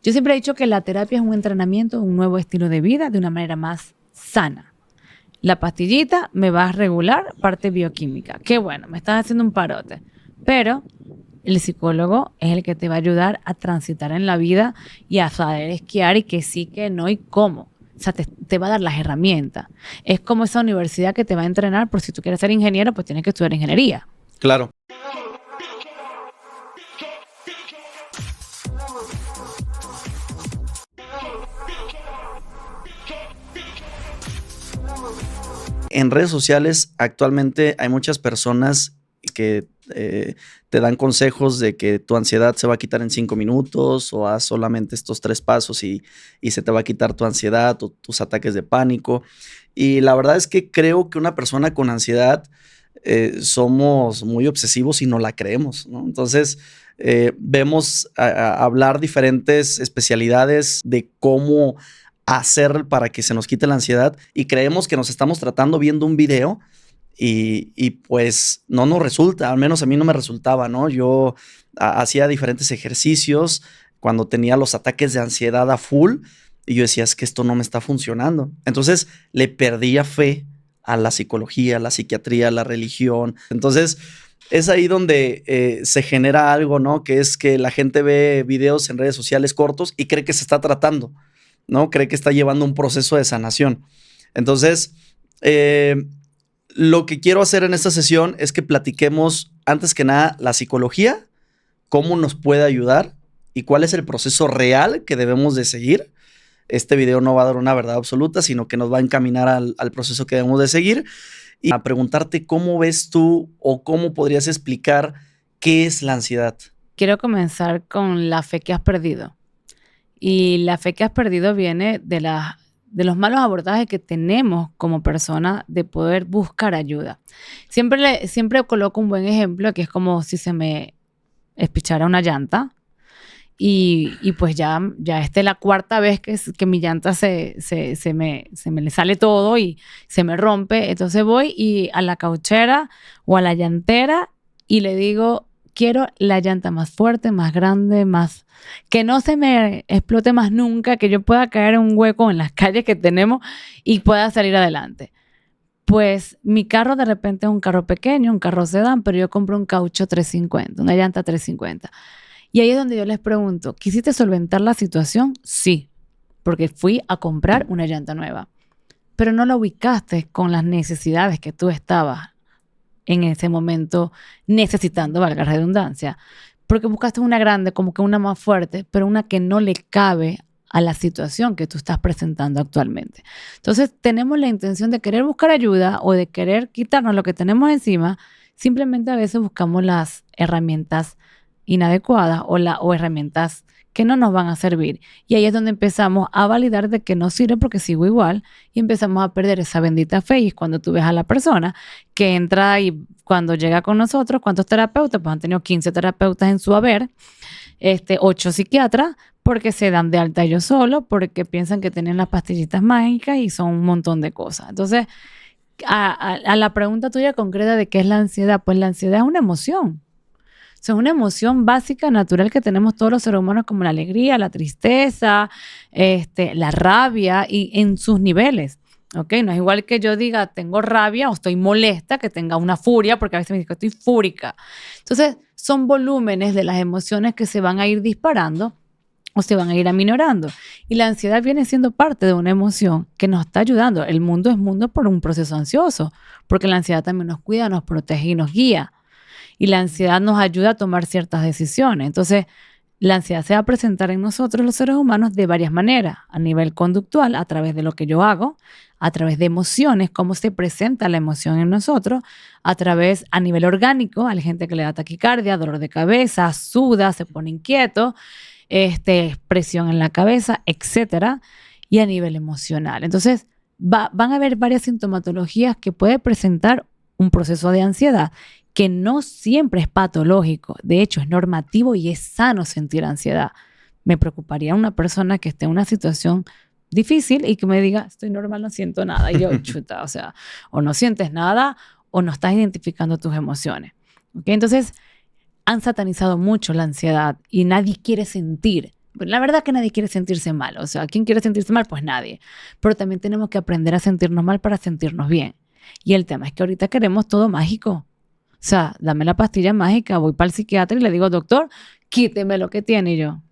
Yo siempre he dicho que la terapia es un entrenamiento, un nuevo estilo de vida de una manera más sana. La pastillita me va a regular parte bioquímica. Qué bueno, me estás haciendo un parote. Pero el psicólogo es el que te va a ayudar a transitar en la vida y a saber esquiar y que sí, que no y cómo. O sea, te va a dar las herramientas. Es como esa universidad que te va a entrenar por si tú quieres ser ingeniero, pues tienes que estudiar ingeniería. Claro. En redes sociales actualmente hay muchas personas que te dan consejos de que tu ansiedad se va a quitar en 5 minutos o haz solamente estos 3 pasos y se te va a quitar tu ansiedad o tus ataques de pánico. Y la verdad es que creo que una persona con ansiedad somos muy obsesivos y no la creemos, ¿no? Entonces vemos hablar diferentes especialidades de cómo hacer para que se nos quite la ansiedad y creemos que nos estamos tratando viendo un video y pues no nos resulta, al menos a mí no me resultaba, ¿no? Yo hacía diferentes ejercicios cuando tenía los ataques de ansiedad a full y yo decía, es que esto no me está funcionando. Entonces le perdía fe a la psicología, a la psiquiatría, a la religión. Entonces es ahí donde se genera algo, ¿no? Que es que la gente ve videos en redes sociales cortos y cree que se está tratando, ¿no? Cree que está llevando un proceso de sanación. Entonces, lo que quiero hacer en esta sesión es que platiquemos, antes que nada, la psicología, cómo nos puede ayudar y cuál es el proceso real que debemos de seguir. Este video no va a dar una verdad absoluta, sino que nos va a encaminar al proceso que debemos de seguir y a preguntarte cómo ves tú o cómo podrías explicar qué es la ansiedad. Quiero comenzar con la fe que has perdido. Y la fe que has perdido viene de los malos abordajes que tenemos como personas de poder buscar ayuda. Siempre coloco un buen ejemplo, que es como si se me espichara una llanta y pues ya esta es la cuarta vez que mi llanta se me le sale todo y se me rompe. Entonces voy y a la cauchera o a la llantera y le digo, quiero la llanta más fuerte, más grande, más que no se me explote más nunca, que yo pueda caer en un hueco en las calles que tenemos y pueda salir adelante. Pues mi carro de repente es un carro pequeño, un carro sedán, pero yo compro un caucho 350, una llanta 350. Y ahí es donde yo les pregunto, ¿quisiste solventar la situación? Sí, porque fui a comprar una llanta nueva, pero no la ubicaste con las necesidades que tú estabas en ese momento necesitando, valga la redundancia, porque buscaste una grande, como que una más fuerte, pero una que no le cabe a la situación que tú estás presentando actualmente. Entonces, tenemos la intención de querer buscar ayuda o de querer quitarnos lo que tenemos encima, simplemente a veces buscamos las herramientas inadecuadas o herramientas que no nos van a servir. Y ahí es donde empezamos a validar de que no sirve porque sigo igual y empezamos a perder esa bendita fe. Y es cuando tú ves a la persona que entra y cuando llega con nosotros, ¿cuántos terapeutas? Pues han tenido 15 terapeutas en su haber, 8 psiquiatras, porque se dan de alta ellos solos, porque piensan que tienen las pastillitas mágicas y son un montón de cosas. Entonces, a la pregunta tuya concreta de qué es la ansiedad, pues la ansiedad es una emoción. O sea, es una emoción básica, natural que tenemos todos los seres humanos, como la alegría, la tristeza, la rabia y en sus niveles. ¿Ok? No es igual que yo diga tengo rabia o estoy molesta, que tenga una furia, porque a veces me digo estoy fúrica. Entonces, son volúmenes de las emociones que se van a ir disparando o se van a ir aminorando. Y la ansiedad viene siendo parte de una emoción que nos está ayudando. El mundo es mundo por un proceso ansioso, porque la ansiedad también nos cuida, nos protege y nos guía. Y la ansiedad nos ayuda a tomar ciertas decisiones. Entonces, la ansiedad se va a presentar en nosotros los seres humanos de varias maneras, a nivel conductual, a través de lo que yo hago, a través de emociones, cómo se presenta la emoción en nosotros, a nivel orgánico, a la gente que le da taquicardia, dolor de cabeza, suda, se pone inquieto, presión en la cabeza, etcétera, y a nivel emocional. Entonces, van a haber varias sintomatologías que puede presentar un proceso de ansiedad que no siempre es patológico. De hecho, es normativo y es sano sentir ansiedad. Me preocuparía una persona que esté en una situación difícil y que me diga, estoy normal, no siento nada. Y yo, chuta, o sea, o no sientes nada o no estás identificando tus emociones. ¿Okay? Entonces, han satanizado mucho la ansiedad y nadie quiere sentir. la verdad que nadie quiere sentirse mal. O sea, ¿quién quiere sentirse mal? Pues nadie. Pero también tenemos que aprender a sentirnos mal para sentirnos bien. Y el tema es que ahorita queremos todo mágico. O sea, dame la pastilla mágica, voy para el psiquiatra y le digo, doctor, quíteme lo que tiene. Y yo,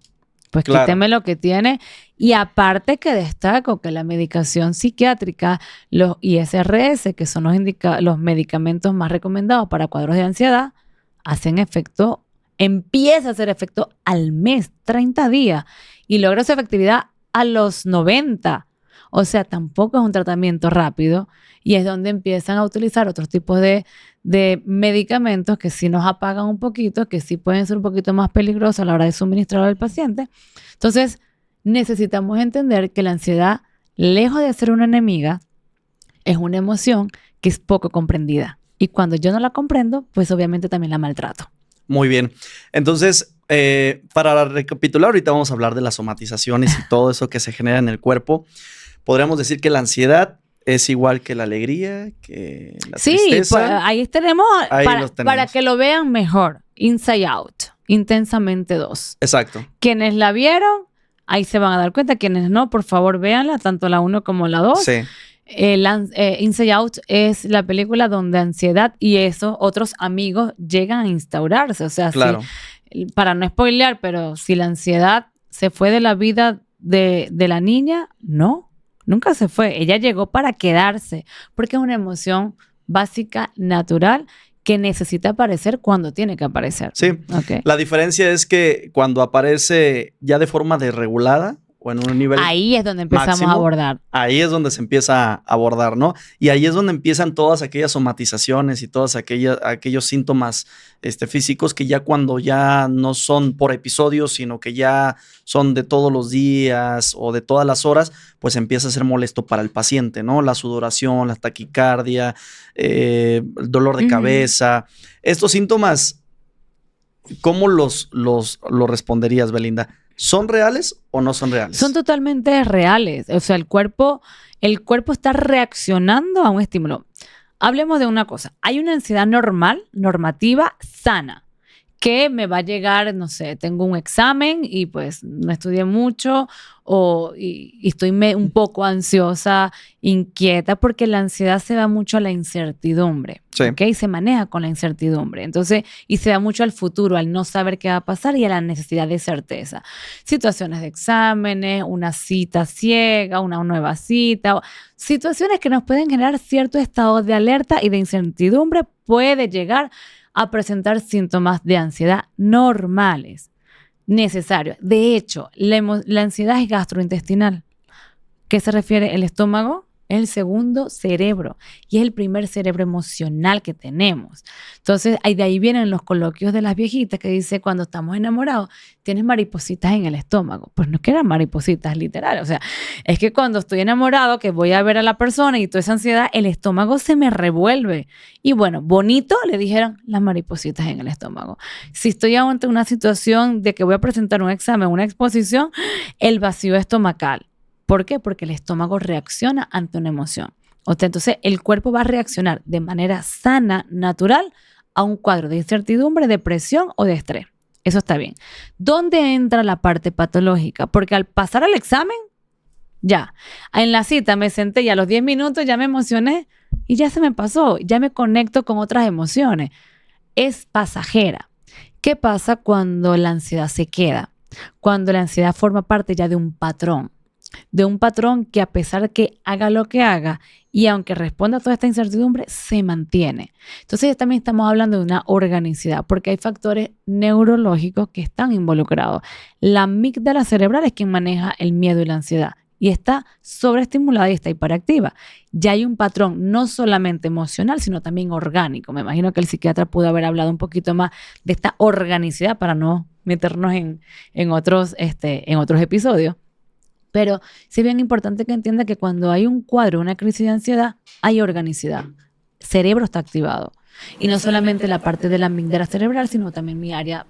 pues Claro. quíteme lo que tiene. Y aparte que destaco que la medicación psiquiátrica, los ISRS, que son los medicamentos más recomendados para cuadros de ansiedad, hacen efecto, empieza a hacer efecto al mes, 30 días, y logra su efectividad a los 90. O sea, tampoco es un tratamiento rápido, y es donde empiezan a utilizar otros tipos de medicamentos que sí nos apagan un poquito, que sí pueden ser un poquito más peligrosos a la hora de suministrar al paciente. Entonces, necesitamos entender que la ansiedad, lejos de ser una enemiga, es una emoción que es poco comprendida. Y cuando yo no la comprendo, pues obviamente también la maltrato. Muy bien. Entonces, para recapitular, ahorita vamos a hablar de las somatizaciones y todo eso que se genera en el cuerpo. Podríamos decir que la ansiedad es igual que la alegría, que la tristeza. Sí, pues ahí tenemos, para que lo vean mejor. Inside Out, Intensamente 2. Exacto. Quienes la vieron, ahí se van a dar cuenta. Quienes no, por favor, véanla, tanto la 1 como la 2. Sí. Inside Out es la película donde ansiedad y esos otros amigos llegan a instaurarse. O sea, Claro. Para no spoilear, pero si la ansiedad se fue de la vida de la niña, no. Nunca se fue. Ella llegó para quedarse, porque es una emoción básica, natural, que necesita aparecer cuando tiene que aparecer. Sí. Okay. La diferencia es que cuando aparece ya de forma desregulada o en un nivel ahí es donde empezamos máximo, a abordar. Ahí es donde se empieza a abordar, ¿no? Y ahí es donde empiezan todas aquellas somatizaciones y todos aquellos síntomas físicos que ya cuando ya no son por episodios, sino que ya son de todos los días o de todas las horas, pues empieza a ser molesto para el paciente, ¿no? La sudoración, la taquicardia, el dolor de cabeza. Estos síntomas, ¿cómo los responderías, Belinda? ¿Son reales o no son reales? Son totalmente reales. O sea, el cuerpo está reaccionando a un estímulo. Hablemos de una cosa. Hay una ansiedad normal, normativa, sana, que me va a llegar, no sé, tengo un examen y pues no estudié mucho y estoy un poco ansiosa, inquieta, porque la ansiedad se va mucho a la incertidumbre. Sí. ¿Okay? Se maneja con la incertidumbre. Entonces, y se va mucho al futuro, al no saber qué va a pasar y a la necesidad de certeza. Situaciones de exámenes, una cita ciega, una nueva cita, situaciones que nos pueden generar cierto estado de alerta y de incertidumbre, puede llegar a presentar síntomas de ansiedad normales, necesarios. De hecho, la ansiedad es gastrointestinal. ¿Qué se refiere? El estómago es el segundo cerebro y es el primer cerebro emocional que tenemos. Entonces, de ahí vienen los coloquios de las viejitas que dice, cuando estamos enamorados, tienes maripositas en el estómago. Pues no es que eran maripositas literal, o sea, es que cuando estoy enamorado, que voy a ver a la persona y toda esa ansiedad, el estómago se me revuelve. Y bueno, bonito, le dijeron las maripositas en el estómago. Si estoy ante una situación de que voy a presentar un examen, una exposición, el vacío estomacal. ¿Por qué? Porque el estómago reacciona ante una emoción. O sea, entonces, el cuerpo va a reaccionar de manera sana, natural, a un cuadro de incertidumbre, depresión o de estrés. Eso está bien. ¿Dónde entra la parte patológica? Porque al pasar al examen, ya, en la cita me senté y a los 10 minutos ya me emocioné y ya se me pasó, ya me conecto con otras emociones. Es pasajera. ¿Qué pasa cuando la ansiedad se queda? Cuando la ansiedad forma parte ya de un patrón que a pesar de que haga lo que haga y aunque responda a toda esta incertidumbre, se mantiene. Entonces también estamos hablando de una organicidad porque hay factores neurológicos que están involucrados. La amígdala cerebral es quien maneja el miedo y la ansiedad y está sobreestimulada y está hiperactiva. Ya hay un patrón no solamente emocional, sino también orgánico. Me imagino que el psiquiatra pudo haber hablado un poquito más de esta organicidad para no meternos en otros episodios. Pero sí es bien importante que entienda que cuando hay un cuadro, una crisis de ansiedad, hay organicidad. El cerebro está activado. Y no solamente la parte de la amígdala cerebral, sino también mi área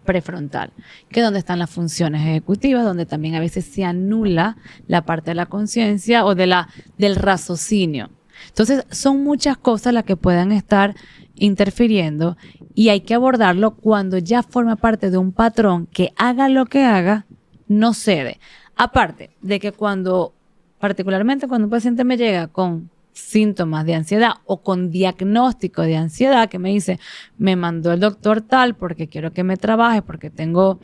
prefrontal, que es donde están las funciones ejecutivas, donde también a veces se anula la parte de la conciencia o del raciocinio. Entonces, son muchas cosas las que puedan estar interfiriendo y hay que abordarlo cuando ya forma parte de un patrón que haga lo que haga, no cede. Aparte de que particularmente cuando un paciente me llega con síntomas de ansiedad o con diagnóstico de ansiedad, que me dice, me mandó el doctor tal porque quiero que me trabaje, porque tengo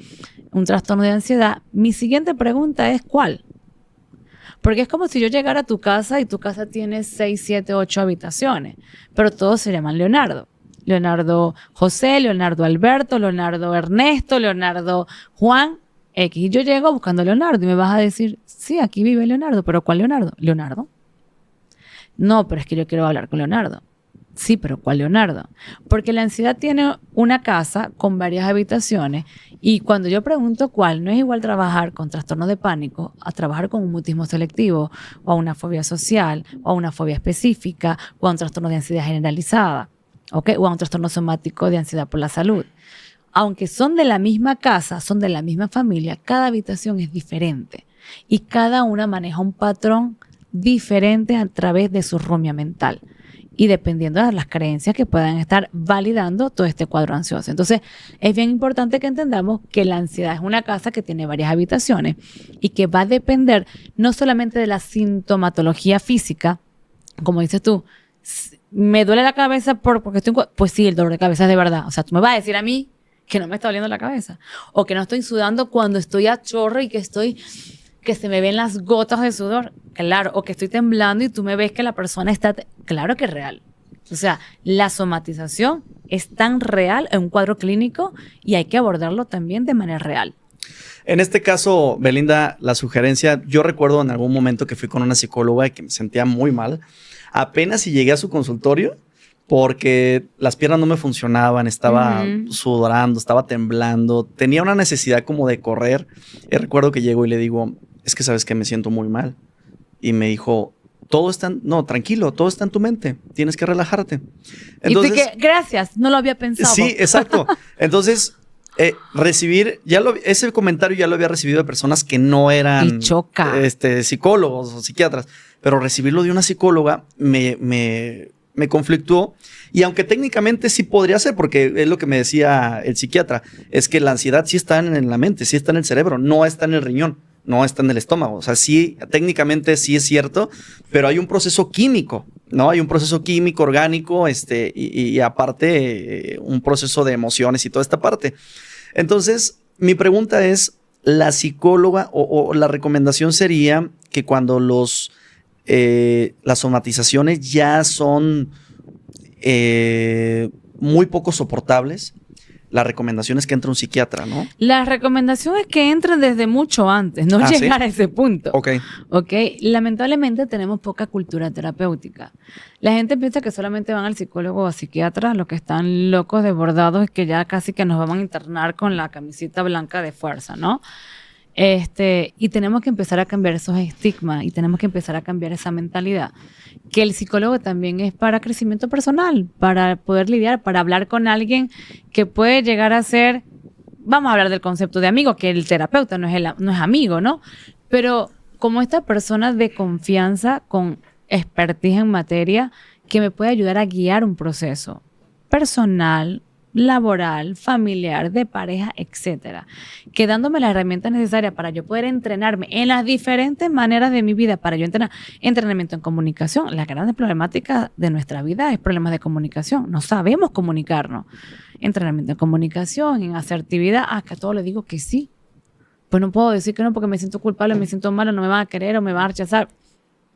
un trastorno de ansiedad, mi siguiente pregunta es ¿cuál? Porque es como si yo llegara a tu casa y tu casa tiene 6, 7, 8 habitaciones, pero todos se llaman Leonardo. Leonardo José, Leonardo Alberto, Leonardo Ernesto, Leonardo Juan X. Y yo llego buscando a Leonardo y me vas a decir, sí, aquí vive Leonardo, pero ¿cuál Leonardo? Leonardo. No, pero es que yo quiero hablar con Leonardo. Sí, pero ¿cuál Leonardo? Porque la ansiedad tiene una casa con varias habitaciones y cuando yo pregunto cuál, no es igual trabajar con trastorno de pánico a trabajar con un mutismo selectivo o a una fobia social o a una fobia específica o a un trastorno de ansiedad generalizada, ¿ok? O a un trastorno somático de ansiedad por la salud. Aunque son de la misma casa, son de la misma familia, cada habitación es diferente y cada una maneja un patrón diferente a través de su rumia mental y dependiendo de las creencias que puedan estar validando todo este cuadro ansioso. Entonces, es bien importante que entendamos que la ansiedad es una casa que tiene varias habitaciones y que va a depender no solamente de la sintomatología física, como dices tú, me duele la cabeza porque estoy... Pues sí, el dolor de cabeza es de verdad. O sea, tú me vas a decir a mí que no me está doliendo la cabeza o que no estoy sudando cuando estoy a chorro y que se me ven las gotas de sudor, claro, o que estoy temblando y tú me ves que la persona está, claro que es real. O sea, la somatización es tan real en un cuadro clínico y hay que abordarlo también de manera real. En este caso, Belinda, la sugerencia, yo recuerdo en algún momento que fui con una psicóloga y que me sentía muy mal, apenas si llegué a su consultorio, porque las piernas no me funcionaban, estaba sudorando, estaba temblando, tenía una necesidad como de correr. Y recuerdo que llego y le digo, es que sabes que me siento muy mal. Y me dijo, no, tranquilo, todo está en tu mente, tienes que relajarte. Entonces, y tú que, gracias, no lo había pensado. Sí, exacto. Entonces, recibir, ese comentario ya lo había recibido de personas que no eran psicólogos o psiquiatras, pero recibirlo de una psicóloga me conflictuó. Y aunque técnicamente sí podría ser, porque es lo que me decía el psiquiatra, es que la ansiedad sí está en la mente, sí está en el cerebro, no está en el riñón, no está en el estómago. O sea, sí, técnicamente sí es cierto, pero hay un proceso químico, ¿no? Hay un proceso químico, orgánico, y aparte un proceso de emociones y toda esta parte. Entonces, mi pregunta es, la psicóloga o la recomendación sería que cuando las somatizaciones ya son muy poco soportables, la recomendación es que entre un psiquiatra, ¿no? La recomendación es que entren desde mucho antes, no llegar a ese punto. Ok. Lamentablemente tenemos poca cultura terapéutica. La gente piensa que solamente van al psicólogo o a psiquiatra, los que están locos, desbordados, y que ya casi que nos van a internar con la camiseta blanca de fuerza, ¿no? Y tenemos que empezar a cambiar esos estigmas y tenemos que empezar a cambiar esa mentalidad. Que el psicólogo también es para crecimiento personal, para poder lidiar, para hablar con alguien que puede llegar a ser, vamos a hablar del concepto de amigo, que el terapeuta no es amigo, ¿no? Pero como esta persona de confianza con expertise en materia que me puede ayudar a guiar un proceso personal, laboral, familiar, de pareja, etcétera, que dándome las herramientas necesarias para yo poder entrenarme en las diferentes maneras de mi vida, para yo entrenamiento en comunicación. La gran problemática de nuestra vida es problemas de comunicación, no sabemos comunicarnos. Entrenamiento en comunicación, en asertividad, que a todo le digo que sí. Pues no puedo decir que no porque me siento culpable, me siento malo, no me van a querer o me van a rechazar.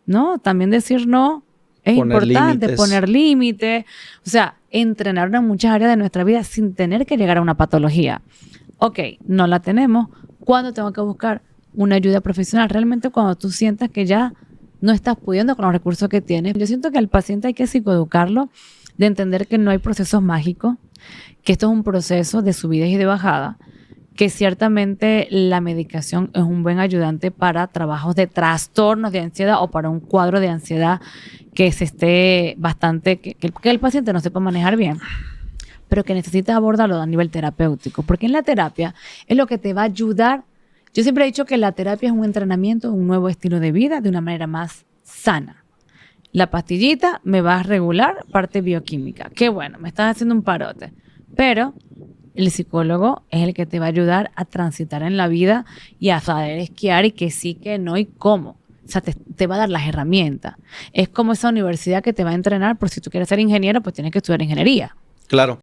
No, también decir no es importante, poner límites, o sea, entrenarnos en muchas áreas de nuestra vida sin tener que llegar a una patología. Ok, no la tenemos. ¿Cuándo tengo que buscar una ayuda profesional? Realmente cuando tú sientas que ya no estás pudiendo con los recursos que tienes. Yo siento que al paciente hay que psicoeducarlo, de entender que no hay procesos mágicos, que esto es un proceso de subidas y de bajadas, que ciertamente la medicación es un buen ayudante para trabajos de trastornos de ansiedad o para un cuadro de ansiedad que se esté bastante, que el paciente no sepa manejar bien, pero que necesita abordarlo a nivel terapéutico, porque en la terapia es lo que te va a ayudar. Yo siempre he dicho que la terapia es un entrenamiento, un nuevo estilo de vida de una manera más sana. La pastillita me va a regular parte bioquímica. Qué bueno, me estás haciendo un parote, pero El psicólogo es el que te va a ayudar a transitar en la vida y a saber esquiar y que sí, que no y cómo. O sea, te va a dar las herramientas. Es como esa universidad que te va a entrenar por si tú quieres ser ingeniero, pues tienes que estudiar ingeniería. Claro.